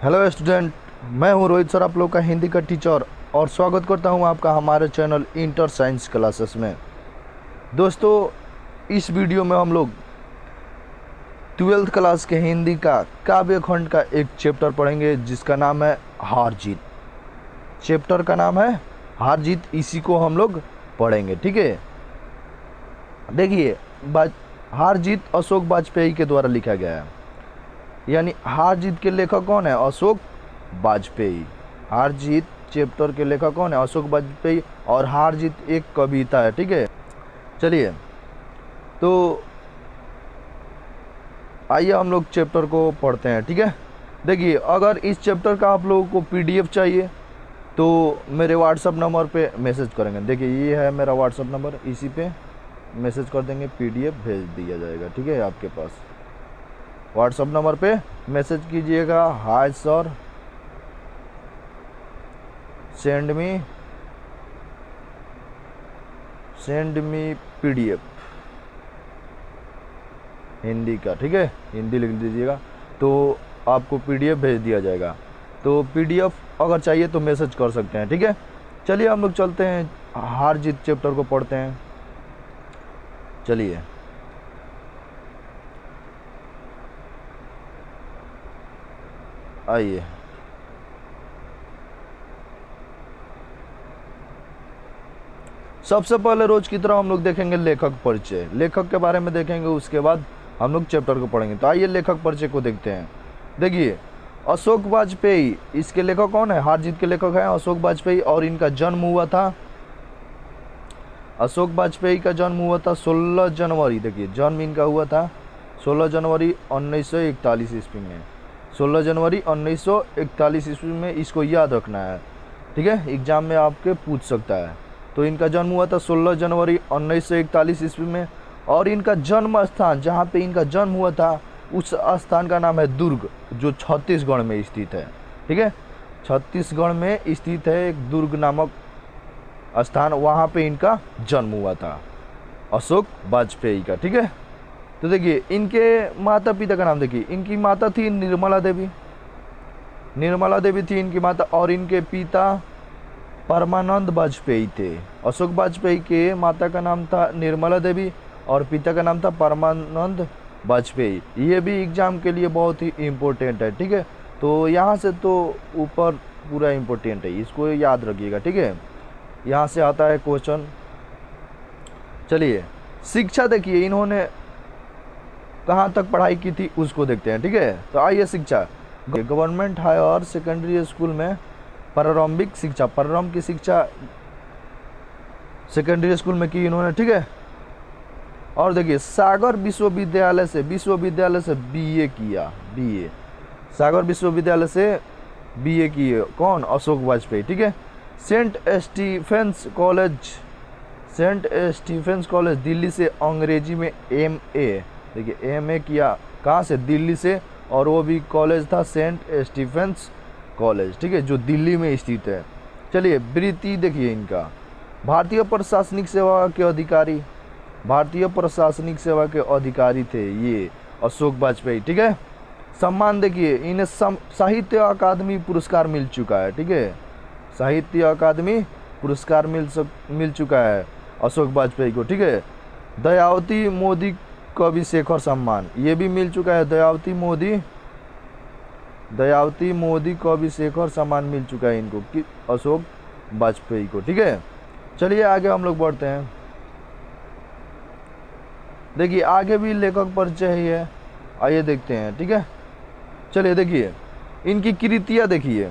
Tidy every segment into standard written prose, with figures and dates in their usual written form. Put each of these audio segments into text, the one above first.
Hello student, मैं हूं Rohit sir, आप लोग का हिंदी का टीचर, और स्वागत करता हूं आपका हमारे चैनल इंटर साइंस क्लासेस में। दोस्तों, इस वीडियो में हम लोग 12th क्लास के हिंदी का काव्य खंड का एक चैप्टर पढ़ेंगे जिसका नाम है हार जीत। चैप्टर का नाम है हार जीत, इसी को हम लोग पढ़ेंगे। ठीक है, देखिए, हार जीत अशोक वाजपेयी के द्वारा लिखा गया है। यानी हार जीत के लेखक कौन है? अशोक वाजपेयी। हार जीत चैप्टर के लेखक कौन है? अशोक वाजपेयी। और हार जीत एक कविता है। ठीक है, चलिए तो आइए हम लोग चैप्टर को पढ़ते हैं। ठीक है, देखिए, अगर इस चैप्टर का आप लोगों को पीडीएफ चाहिए तो मेरे व्हाट्सअप नंबर पे मैसेज करेंगे। देखिए, ये है मेरा व्हाट्सअप नंबर, इसी पे मैसेज कर देंगे, पीडीएफ भेज दिया जाएगा। ठीक है, आपके पास व्हाट्सअप नंबर पे मैसेज कीजिएगा, hi sir, send me PDF Hindi का। ठीक है, हिंदी लिख दीजिएगा तो आपको पीडीएफ भेज दिया जाएगा। तो पीडीएफ अगर चाहिए तो मैसेज कर सकते हैं। ठीक है, चलिए हम लोग चलते हैं, हार जीत चैप्टर को पढ़ते हैं। चलिए, आइए। सबसे पहले रोज की तरह हम लोग देखेंगे लेखक परिचय, लेखक के बारे में देखेंगे, उसके बाद हम लोग चैप्टर को पढ़ेंगे। तो आइए लेखक परिचय को देखते हैं। देखिए, अशोक वाजपेयी, इसके लेखक कौन है? हार जीत के लेखक हैं अशोक वाजपेयी। और इनका जन्म हुआ था, अशोक वाजपेयी का जन्म हुआ था 16 जनवरी। देखिए, जन्म इनका हुआ था 16 जनवरी 1941 ईस्वी में। 16 जनवरी 1941 ईस्वी में, इसको याद रखना है। ठीक है, एग्जाम में आपके पूछ सकता है। तो इनका जन्म हुआ था 16 जनवरी 1941 ईस्वी में। और इनका जन्म स्थान, जहाँ पे इनका जन्म हुआ था, उस स्थान का नाम है दुर्ग, जो छत्तीसगढ़ में स्थित है। ठीक है, छत्तीसगढ़ में स्थित है एक दुर्ग नामक स्थान, वहाँ पे इनका जन्म हुआ था अशोक वाजपेयी का। ठीक है, तो देखिए, इनके माता पिता का नाम देखिए। इनकी माता थी निर्मला देवी, निर्मला देवी थी इनकी माता। और इनके पिता परमानंद वाजपेयी थे। अशोक वाजपेयी के माता का नाम था निर्मला देवी और पिता का नाम था परमानंद वाजपेयी। ये भी एग्जाम के लिए बहुत ही इम्पोर्टेंट है। ठीक है, तो यहाँ से तो ऊपर पूरा इम्पोर्टेंट है, इसको याद रखिएगा। ठीक है, यहाँ से आता है क्वेश्चन। चलिए, शिक्षा देखिए, इन्होंने कहाँ तक पढ़ाई की थी उसको देखते हैं। ठीक है, तो आइए, शिक्षा गवर्नमेंट हायर सेकेंडरी स्कूल में प्रारंभिक शिक्षा, प्रारंभ की शिक्षा सेकेंडरी स्कूल में की इन्होंने। ठीक है, और देखिए, सागर विश्वविद्यालय से बीए किया, बीए सागर विश्वविद्यालय से बीए किए कौन? अशोक वाजपेयी। ठीक है, सेंट स्टीफेंस कॉलेज दिल्ली से अंग्रेजी में एमए, देखिए एमए किया कहाँ से? दिल्ली से। और वो भी कॉलेज था सेंट स्टीफेंस कॉलेज। ठीक है, जो दिल्ली में स्थित है। चलिए, वृत्ति देखिए इनका, भारतीय प्रशासनिक सेवा के अधिकारी, भारतीय प्रशासनिक सेवा के अधिकारी थे ये अशोक वाजपेयी। ठीक है, सम्मान देखिए, इन्हें साहित्य अकादमी पुरस्कार मिल चुका है। ठीक है, साहित्य अकादमी पुरस्कार मिल चुका है अशोक वाजपेयी को। ठीक है, दयावती मोदी कवि शेखर सम्मान, ये भी मिल चुका है। दयावती मोदी कवि शेखर सम्मान मिल चुका है इनको, कि अशोक वाजपेयी को। ठीक है, चलिए आगे हम लोग बढ़ते हैं। देखिए, आगे भी लेखक परिचय ही है, आइए देखते हैं। ठीक है, चलिए, देखिए इनकी कृतियाँ, देखिए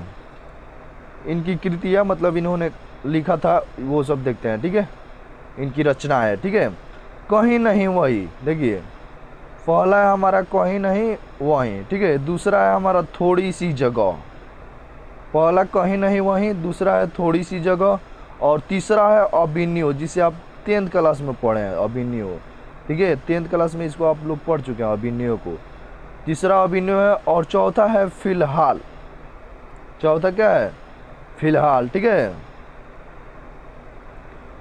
इनकी कृतियाँ, मतलब इन्होंने लिखा था वो सब देखते हैं। ठीक है, इनकी रचना है। ठीक है, कहीं नहीं वही, देखिए पहला है हमारा कहीं नहीं वहीं। ठीक है, दूसरा है हमारा थोड़ी सी जगह, पहला कहीं नहीं वहीं, दूसरा है थोड़ी सी जगह, और तीसरा है अभिनयो, जिसे आप 10th क्लास में पढ़े हैं, अभिनयो। ठीक है, 10th क्लास में इसको आप लोग पढ़ चुके हैं अभिनयो को। तीसरा अभिनयो है, और चौथा है फिलहाल। चौथा क्या है? फिलहाल। ठीक है,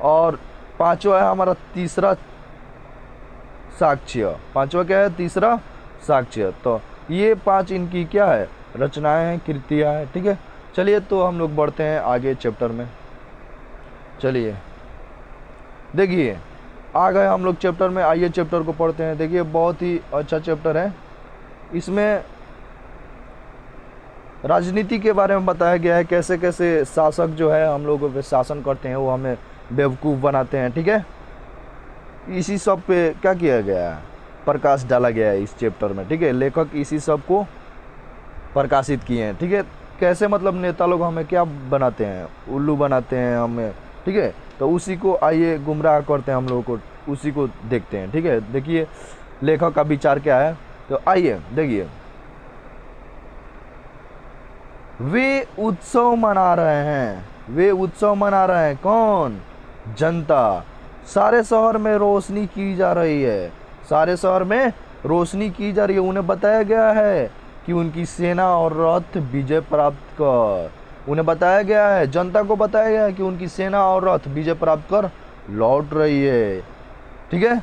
और पांचवा है हमारा तीसरा साक्ष्य। पांचवा क्या है? तीसरा साक्ष्य। तो ये 5 इनकी क्या है? रचनाएं हैं, कृतियाँ हैं। ठीक है, चलिए तो हम लोग बढ़ते हैं आगे चैप्टर में। चलिए देखिए आ गए हम लोग चैप्टर में, आइए चैप्टर को पढ़ते हैं। देखिए बहुत ही अच्छा चैप्टर है। इसमें राजनीति के बारे में बताया गया है, कैसे कैसे शासक जो है हम लोगों पे शासन करते हैं, वो हमें बेवकूफ़ बनाते हैं। ठीक है, इसी सब पे क्या किया गया है, प्रकाश डाला गया है इस चैप्टर में। ठीक है, लेखक इसी सब को प्रकाशित किए हैं। ठीक है, कैसे मतलब नेता लोग हमें क्या बनाते हैं, उल्लू बनाते हैं हमें। ठीक है, तो उसी को आइए गुमराह करते हैं हम लोगों को, उसी को देखते हैं। ठीक है, देखिए लेखक का विचार क्या है, तो आइए देखिए। वे उत्सव मना रहे हैं, वे उत्सव मना रहे हैं, कौन, जनता। सारे शहर में रोशनी की जा रही है, सारे शहर में रोशनी की जा रही है। उन्हें बताया गया है कि उनकी सेना और रथ विजय प्राप्त कर, उन्हें बताया गया है, जनता को बताया गया है कि उनकी सेना और रथ विजय प्राप्त कर लौट रही है। ठीक है,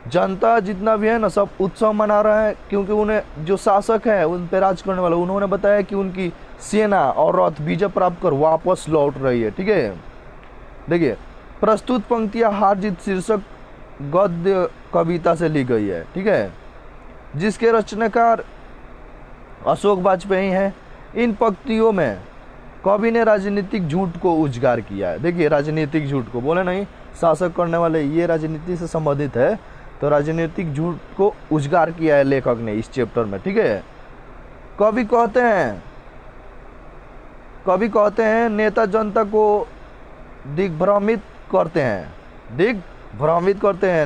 जनता जितना भी है ना सब उत्सव मना रहे हैं, क्योंकि उन्हें जो शासक है उन पे राज करने वाला, उन्होंने बताया कि उनकी सेना और रथ विजय प्राप्त कर वापस लौट रही है। ठीक है, देखिए प्रस्तुत पंक्तियां हार जीत शीर्षक गद्य कविता से ली गई है। ठीक है, जिसके रचनाकार अशोक वाजपेयी हैं। इन पंक्तियों में कवि ने राजनीतिक झूठ को उजागर किया है। देखिए राजनीतिक झूठ को, बोले नहीं शासक करने वाले ये राजनीति से संबंधित है, तो राजनीतिक झूठ को उजागर किया है लेखक ने इस चैप्टर में। ठीक है, कवि कहते हैं नेता जनता को दिग्भ्रमित करते हैं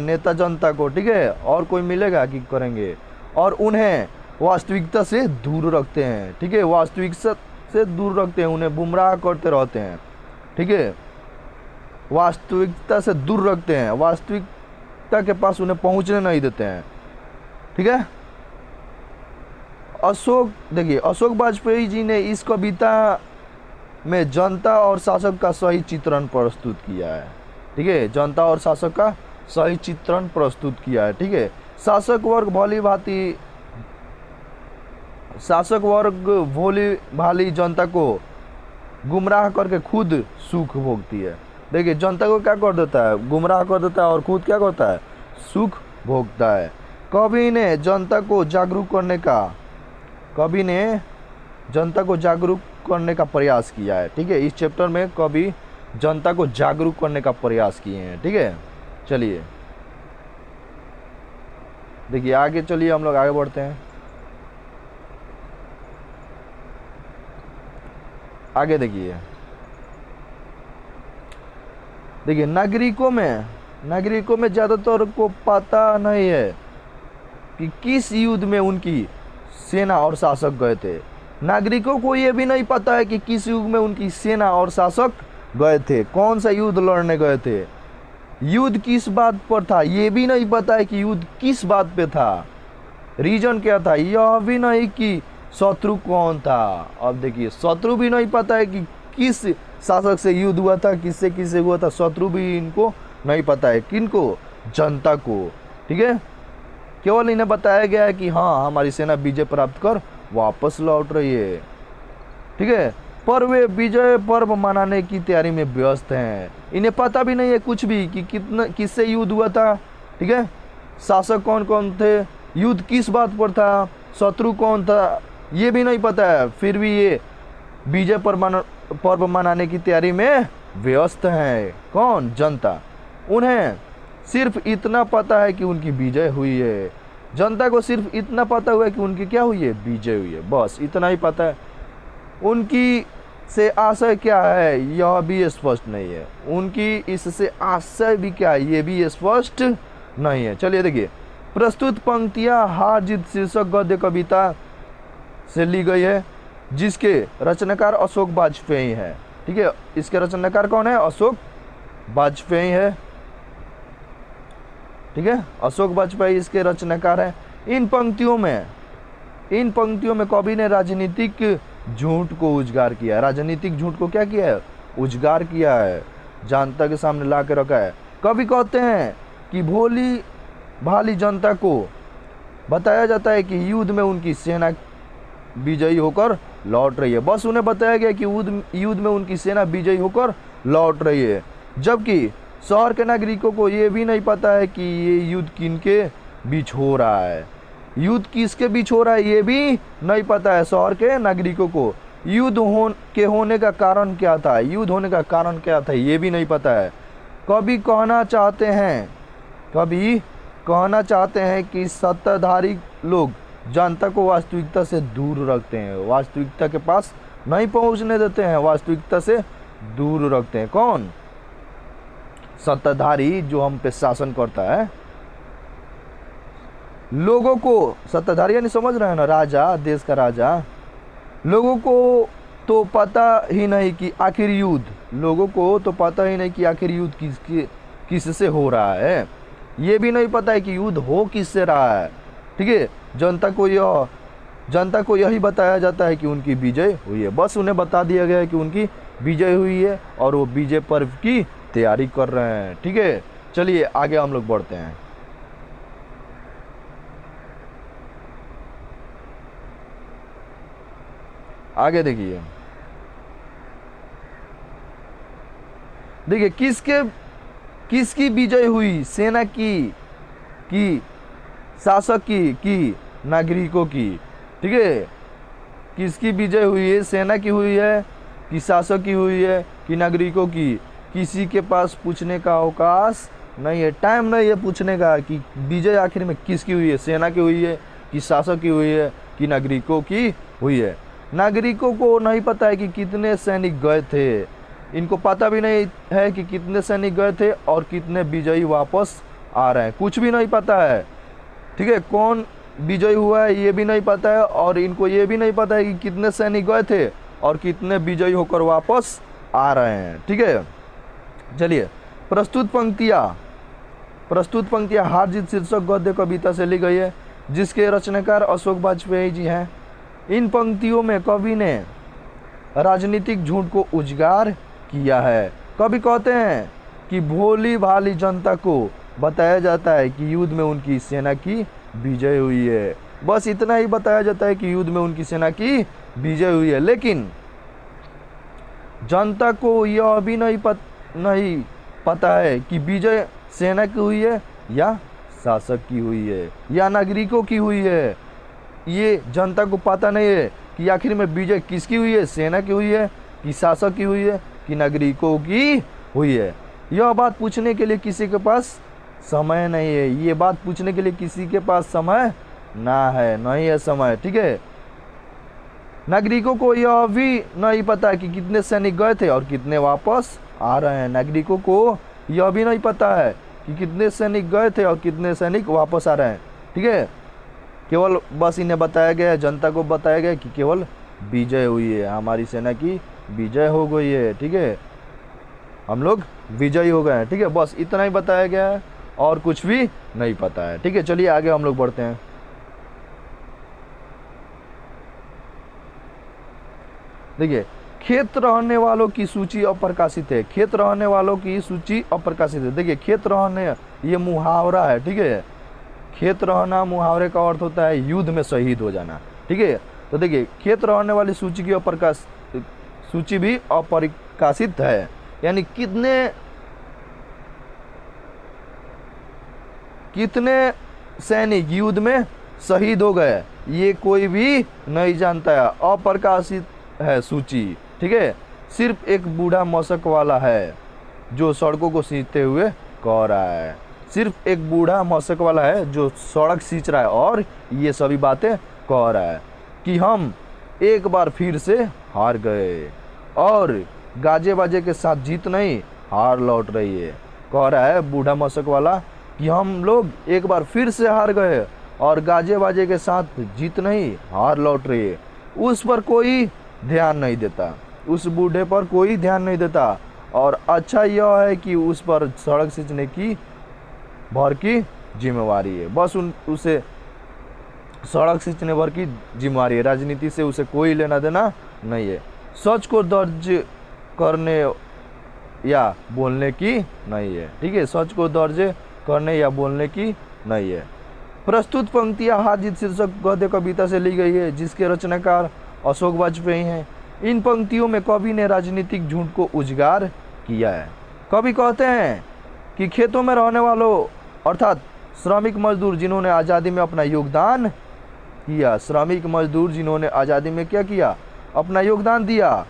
नेता जनता को। ठीक है, और कोई मिलेगा कि करेंगे, और उन्हें वास्तविकता से दूर रखते हैं। ठीक है, वास्तविकता से दूर रखते हैं, उन्हें गुमराह करते रहते हैं। ठीक है, वास्तविकता से दूर रखते हैं, वास्तविकता के पास उन्हें पहुंचने नहीं देते हैं। ठीक है, देखिए अशोक वाजपेयी जी ने इस कविता में जनता और शासक का सही चित्रण प्रस्तुत किया है। ठीक है, जनता और शासक का सही चित्रण प्रस्तुत किया है। ठीक है, शासक वर्ग भोली भाली जनता को गुमराह करके खुद सुख भोगती है। देखिए जनता को क्या कर देता है, गुमराह कर देता है, और खुद क्या करता है, सुख भोगता है। कवि ने जनता को जागरूक करने का प्रयास किया है। ठीक है, इस चैप्टर में कवि जनता को जागरूक करने का प्रयास किए हैं। ठीक है, चलिए देखिए आगे, चलिए हम लोग आगे बढ़ते हैं। आगे देखिए नागरिकों में ज़्यादातर को पता नहीं है कि किस युद्ध में उनकी सेना और शासक गए थे। नागरिकों को ये भी नहीं पता है कि किस युग में उनकी सेना और शासक गए थे, कौन सा युद्ध लड़ने गए थे, युद्ध किस बात पर था, ये भी नहीं पता है कि युद्ध किस बात पे था, रीजन क्या था, यह भी नहीं कि शत्रु कौन था। अब देखिए शत्रु भी नहीं पता है कि किस शासक से युद्ध हुआ था, किससे हुआ था, शत्रु भी इनको नहीं पता है, किनको, जनता को। ठीक है, केवल इन्हें बताया गया है कि हाँ हमारी सेना विजय प्राप्त कर वापस लौट रही है। ठीक है, पर वे विजय पर्व मनाने की तैयारी में व्यस्त हैं, इन्हें पता भी नहीं है कुछ भी कि किससे युद्ध हुआ था। ठीक है, शासक कौन कौन थे, युद्ध किस बात पर था, शत्रु कौन था, ये भी नहीं पता है, फिर भी ये विजय पर्व मनाने की तैयारी में व्यस्त हैं। कौन, जनता। उन्हें सिर्फ इतना पता है कि उनकी विजय हुई है, जनता को सिर्फ इतना पता हुआ है कि उनकी क्या हुई है, विजय हुई है, बस इतना ही पता है। उनकी से आशय क्या है यह भी स्पष्ट नहीं है, उनकी इससे आशय भी क्या है ये भी स्पष्ट नहीं है। चलिए देखिए, प्रस्तुत पंक्तियां हार जीत शीर्षक गद्य कविता से ली गई है, जिसके रचनाकार अशोक वाजपेयी है। ठीक है, इसके रचनाकार कौन है, अशोक वाजपेयी है। ठीक है, अशोक वाजपेयी इसके रचनाकार हैं। इन पंक्तियों में कवि ने राजनीतिक झूठ को उजागर किया है। राजनीतिक झूठ को क्या किया है, उजागर किया है, जनता के सामने ला के रखा है। कवि कहते हैं कि भोली भाली जनता को बताया जाता है कि युद्ध में उनकी सेना विजयी होकर लौट रही है। बस उन्हें बताया गया कि युद्ध में उनकी सेना विजयी होकर लौट रही है, जबकि शहर के नागरिकों को ये भी नहीं पता है कि ये युद्ध किनके बीच हो रहा है। युद्ध किसके बीच हो रहा है ये भी नहीं पता है शहर के नागरिकों को। युद्ध होने का कारण क्या था, युद्ध होने का कारण क्या था ये भी नहीं पता है। कभी कहना चाहते हैं कि सत्ताधारी लोग जनता को वास्तविकता से दूर रखते हैं, वास्तविकता के पास नहीं पहुंचने देते हैं, वास्तविकता से दूर रखते हैं। कौन? सत्ताधारी, जो हम पे शासन करता है। लोगों को, सत्ताधारी यानी समझ रहे हैं ना, राजा, देश का राजा। लोगों को तो पता ही नहीं कि आखिर युद्ध, लोगों को तो पता ही नहीं कि आखिर युद्ध किससे हो रहा है। ये भी नहीं पता है कि युद्ध हो किससे रहा है। ठीक है, जनता को यही बताया जाता है कि उनकी विजय हुई है। बस उन्हें बता दिया गया है कि उनकी विजय हुई है और वो विजय पर्व की तैयारी कर रहे हैं। ठीक है, चलिए आगे हम लोग बढ़ते हैं। आगे देखिए किसकी विजय हुई? सेना की शासक की नागरिकों की। ठीक है, किसकी विजय हुई है? सेना की हुई है कि शासक की हुई है कि नागरिकों की? किसी के पास पूछने का अवकाश नहीं है, टाइम नहीं है पूछने का कि विजय आखिर में किसकी हुई है, सेना की हुई है कि शासक की हुई है कि नागरिकों की हुई है। नागरिकों को नहीं पता है कि कितने सैनिक गए थे, इनको पता भी नहीं है कि कितने सैनिक गए थे और कितने विजयी वापस आ रहे हैं, कुछ भी नहीं पता है। ठीक है, कौन विजयी हुआ है ये भी नहीं पता है और इनको ये भी नहीं पता है कि कितने सैनिक गए थे और कितने विजयी होकर वापस आ रहे हैं। ठीक है, चलिए प्रस्तुत पंक्तियाँ हार जीत शीर्षक गद्य कविता से ली गई है, जिसके रचनाकार अशोक वाजपेयी जी हैं। इन पंक्तियों में कवि ने राजनीतिक झूठ को उजागर किया है। कवि कहते हैं कि भोली भाली जनता को बताया जाता है कि युद्ध में उनकी सेना की विजय हुई है। बस इतना ही बताया जाता है कि युद्ध में उनकी सेना की विजय हुई है, लेकिन जनता को यह भी नहीं पता है कि विजय सेना की हुई है या शासक की हुई है या नागरिकों की हुई है। ये जनता को पता नहीं है कि आखिर में विजय किसकी हुई है, सेना की हुई है कि शासक की हुई है कि नागरिकों की हुई है। यह बात पूछने के लिए किसी के पास समय नहीं है, ये बात पूछने के लिए किसी के पास समय नहीं है समय। ठीक है, नागरिकों को यह भी नहीं पता कि कितने सैनिक गए थे और कितने वापस आ रहे हैं। नागरिकों को यह भी नहीं पता है कि कितने सैनिक गए थे और कितने सैनिक वापस आ रहे हैं। ठीक है, केवल बस इन्हें बताया गया, जनता को बताया गया कि केवल विजय हुई है, हमारी सेना की विजय हो गई है। ठीक है, हम लोग विजयी हो गए हैं। ठीक है, बस इतना ही बताया गया है और कुछ भी नहीं पता है। ठीक है, चलिए आगे हम लोग बढ़ते हैं। देखिए, खेत रहने वालों की सूची अप्रकाशित है। खेत रहने वालों की सूची अप्रकाशित है। देखिए, खेत रहने ये मुहावरा है। ठीक है, खेत रहना मुहावरे का अर्थ होता है युद्ध में शहीद हो जाना। ठीक है, तो देखिए खेत रहने वाली सूची की सूची भी अप्रकाशित है, यानी कितने सैनिक युद्ध में शहीद हो गए ये कोई भी नहीं जानता है, अप्रकाशित है सूची। ठीक है, सिर्फ एक बूढ़ा मशक वाला है जो सड़कों को सींचते हुए कह रहा है। सिर्फ एक बूढ़ा मशक वाला है जो सड़क सींच रहा है और ये सभी बातें कह रहा है कि हम एक बार फिर से हार गए और गाजे बाजे के साथ जीत नहीं, हार लौट रही है। कह रहा है बूढ़ा मशक वाला कि हम लोग एक बार फिर से हार गए और गाजे बाजे के साथ जीत नहीं, हार लौट रही है। उस पर कोई ध्यान नहीं देता, उस बूढ़े पर कोई ध्यान नहीं देता। और अच्छा यह है कि उस पर सड़क सींचने की भर की जिम्मेवारी है, बस उसे सड़क सींचने भर की जिम्मेवारी है, राजनीति से उसे कोई लेना देना नहीं है। सच को दर्ज करने या बोलने की नहीं है। ठीक है, सच को दर्ज करने या बोलने की नहीं है। प्रस्तुत पंक्तियां हार जीत शीर्षक गद्य कविता से ली गई है, जिसके रचनाकार अशोक वाजपेयी हैं। इन पंक्तियों में कवि ने राजनीतिक झूठ को उजागर किया है। कवि कहते हैं कि खेतों में रहने वालों अर्थात श्रमिक मजदूर जिन्होंने आज़ादी में अपना योगदान किया, श्रमिक मजदूर जिन्होंने आज़ादी में क्या किया, अपना योगदान दिया,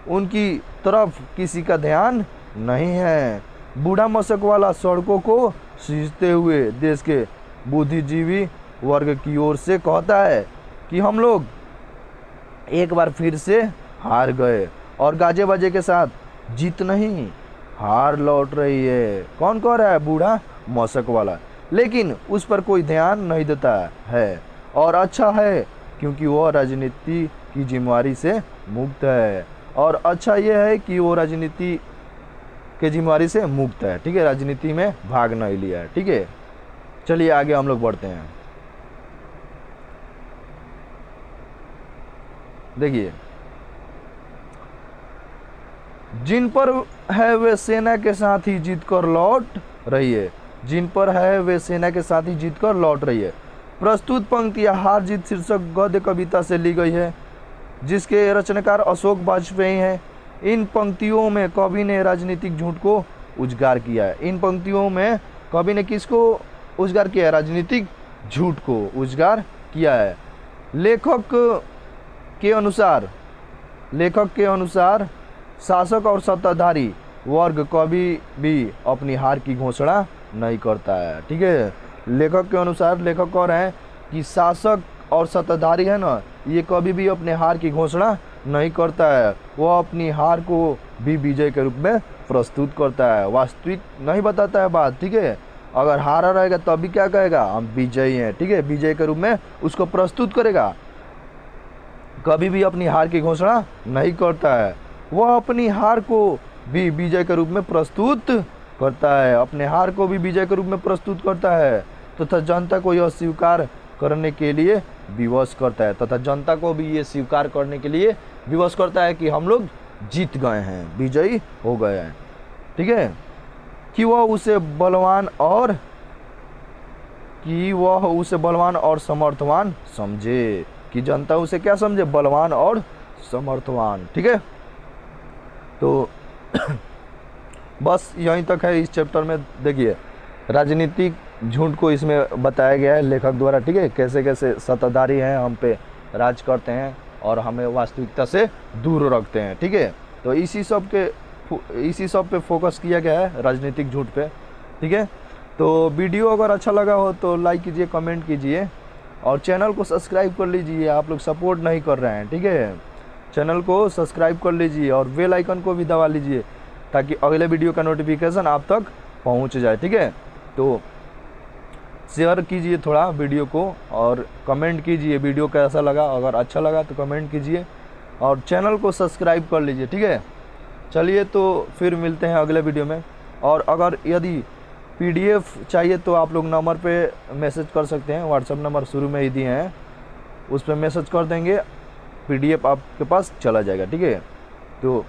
उनकी तरफ किसी का ध्यान नहीं है। बूढ़ा मशक वाला सड़कों को सींचते हुए देश के बुद्धिजीवी वर्ग की ओर से कहता है कि हम लोग एक बार फिर से हार गए और गाजे बाजे के साथ जीत नहीं, हार लौट रही है। कौन कह रहा है? बूढ़ा मशक वाला। लेकिन उस पर कोई ध्यान नहीं देता है और अच्छा है, क्योंकि वह राजनीति की जिम्मेवारी से मुक्त है। और अच्छा यह है कि वो राजनीति के जिम्मेवारी से मुक्त है, ठीक है, राजनीति में भाग नहीं लिया है, ठीक है। चलिए आगे हम लोग बढ़ते हैं। देखिए, जिन पर है वे सेना के साथ ही जीत कर लौट रही है, जिन पर है वे सेना के साथ ही जीत कर लौट रही है। प्रस्तुत पंक्तियां हार जीत शीर्षक गद्य कविता से ली गई है, जिसके रचनाकार अशोक वाजपेयी हैं। इन पंक्तियों में कवि ने राजनीतिक झूठ को उजागर किया है। इन पंक्तियों में कवि ने किसको उजागर किया है? राजनीतिक झूठ को उजागर किया है। लेखक के अनुसार शासक और सत्ताधारी वर्ग कभी भी अपनी हार की घोषणा नहीं करता है, ठीक है। लेखक के अनुसार लेखक कह रहे हैं कि शासक और सत्ताधारी है ना, ये कभी भी अपने हार की घोषणा नहीं करता है। वह अपनी हार को भी विजय के रूप में प्रस्तुत करता है, वास्तविक नहीं बताता है बात, ठीक है। अगर हारा रहेगा तब भी क्या कहेगा? हम विजयी हैं, ठीक है, विजय के रूप में उसको प्रस्तुत करेगा। कभी भी अपनी हार की घोषणा नहीं करता है। वह अपनी हार को भी विजय के रूप में प्रस्तुत करता है, अपने हार को भी विजय के रूप में प्रस्तुत करता है तथा जनता को यह स्वीकार करने के लिए विवश करता है, तथा जनता को भी ये स्वीकार करने के लिए विवश करता है कि हम लोग जीत गए हैं, विजयी हो गए हैं, ठीक है। कि वह उसे बलवान और समर्थवान समझे, कि जनता उसे क्या समझे? बलवान और समर्थवान, ठीक है। तो बस यहीं तक है इस चैप्टर में। देखिए, राजनीतिक झूठ को इसमें बताया गया है लेखक द्वारा, ठीक है, कैसे कैसे सत्ताधारी हैं हम पे राज करते हैं और हमें वास्तविकता से दूर रखते हैं, ठीक है। तो इसी सब पे फोकस किया गया है, राजनीतिक झूठ पे, ठीक है। तो वीडियो अगर अच्छा लगा हो तो लाइक कीजिए, कमेंट कीजिए और चैनल को सब्सक्राइब कर लीजिए। आप लोग सपोर्ट नहीं कर रहे हैं, ठीक है। चैनल को सब्सक्राइब कर लीजिए और बेल आइकन को भी दबा लीजिए ताकि अगले वीडियो का नोटिफिकेशन आप तक पहुंच जाए, ठीक है। तो शेयर कीजिए थोड़ा वीडियो को और कमेंट कीजिए वीडियो कैसा लगा। अगर अच्छा लगा तो कमेंट कीजिए और चैनल को सब्सक्राइब कर लीजिए, ठीक है। चलिए, तो फिर मिलते हैं अगले वीडियो में। और अगर यदि PDF चाहिए तो आप लोग नंबर पे मैसेज कर सकते हैं, व्हाट्सएप नंबर शुरू में ही दिए हैं, उस पर मैसेज कर देंगे, PDF आपके पास चला जाएगा, ठीक है। तो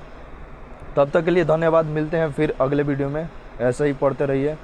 तब तक के लिए धन्यवाद, मिलते हैं फिर अगले वीडियो में। ऐसा ही पढ़ते रहिए।